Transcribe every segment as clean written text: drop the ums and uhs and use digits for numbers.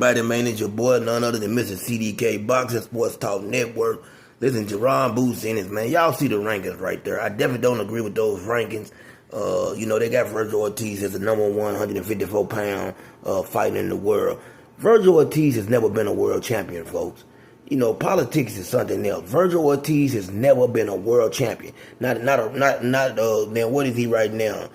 everybody, man? It's your boy, none other than Mr. CDK Boxing Sports Talk Network. Listen, Jerron Boots in it, man. Y'all see the rankings right there. I definitely don't agree with those rankings. They got Virgil Ortiz as the number 154 pound fighter in the world. Virgil Ortiz has never been a world champion, folks. Politics is something else. Virgil Ortiz has never been a world champion. Then what is he right now?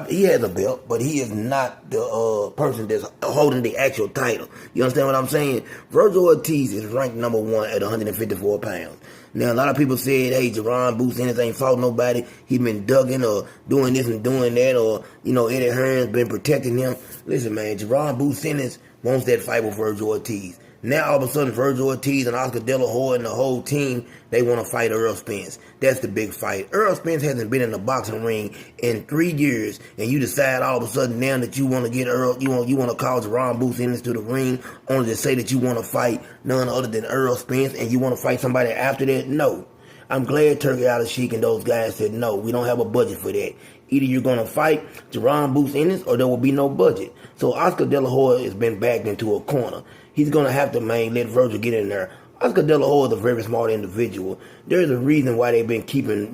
He has a belt, but he is not the person that's holding the actual title. You understand what I'm saying? Virgil Ortiz is ranked number 1 at 154 pounds. Now, a lot of people said, hey, Jerron Boots Ennis ain't fought nobody. He been ducking or doing this and doing that, or, Eddie Hearn's been protecting him. Listen, man, Jerron Boots Ennis wants that fight with Virgil Ortiz. Now, all of a sudden, Virgil Ortiz and Oscar De La Hoya and the whole team, they want to fight Errol Spence. That's the big fight. Errol Spence hasn't been in the boxing ring in 3 years, and you decide all of a sudden now that you want to get Errol, you want to call Jerron Boots Ennis to the ring, only to say that you want to fight none other than Errol Spence, and you want to fight somebody after that? No. I'm glad Turki Al-Sheikh and those guys said, no, we don't have a budget for that. Either you're going to fight Jerron Boots Ennis or there will be no budget. So Oscar De La Hoya has been backed into a corner. He's going to have to, let Virgil get in there. Oscar De La Hoya is a very smart individual. There's a reason why they've been keeping,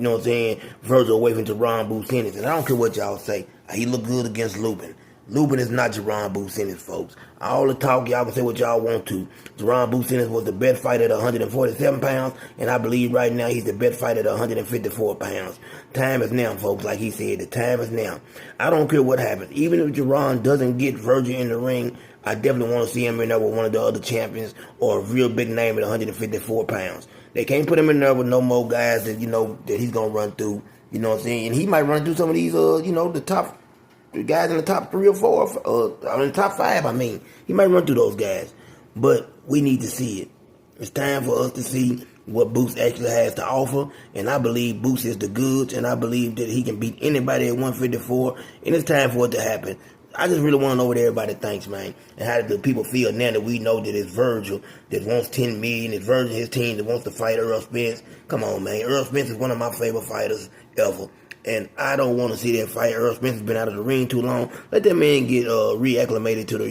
Virgil away from Jerron Boots Ennis. And I don't care what y'all say. He looked good against Lubin. Lubin is not Jerron Boots Ennis, folks. All the talk, y'all can say what y'all want to. Jerron Boots Ennis was the best fighter at 147 pounds, and I believe right now he's the best fighter at 154 pounds. Time is now, folks, like he said. The time is now. I don't care what happens. Even if Jerron doesn't get Virgil in the ring, I definitely want to see him in there with one of the other champions or a real big name at 154 pounds. They can't put him in there with no more guys that, that he's going to run through. You know what I'm saying? And he might run through some of these, the guys in the top 3 or 4, or in the top 5, He might run through those guys. But we need to see it. It's time for us to see what Boots actually has to offer. And I believe Boots is the goods. And I believe that he can beat anybody at 154. And it's time for it to happen. I just really want to know what everybody thinks, man. And how do people feel now that we know that it's Virgil that wants $10 million. It's Virgil, his team, that wants to fight Errol Spence. Come on, man. Errol Spence is one of my favorite fighters ever. And I don't want to see that fight. Errol Spence has been out of the ring too long. Let that man get reacclimated to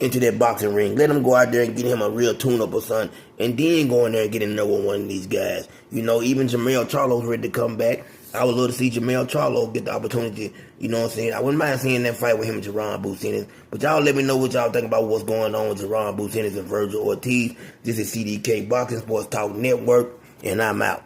into that boxing ring. Let him go out there and get him a real tune-up or something. And then go in there and get in there with one of these guys. Even Jermell Charlo's ready to come back. I would love to see Jermell Charlo get the opportunity. I wouldn't mind seeing that fight with him and Jerron Boots Ennis. But y'all let me know what y'all think about what's going on with Jerron Boots Ennis and Virgil Ortiz. This is CDK Boxing Sports Talk Network, and I'm out.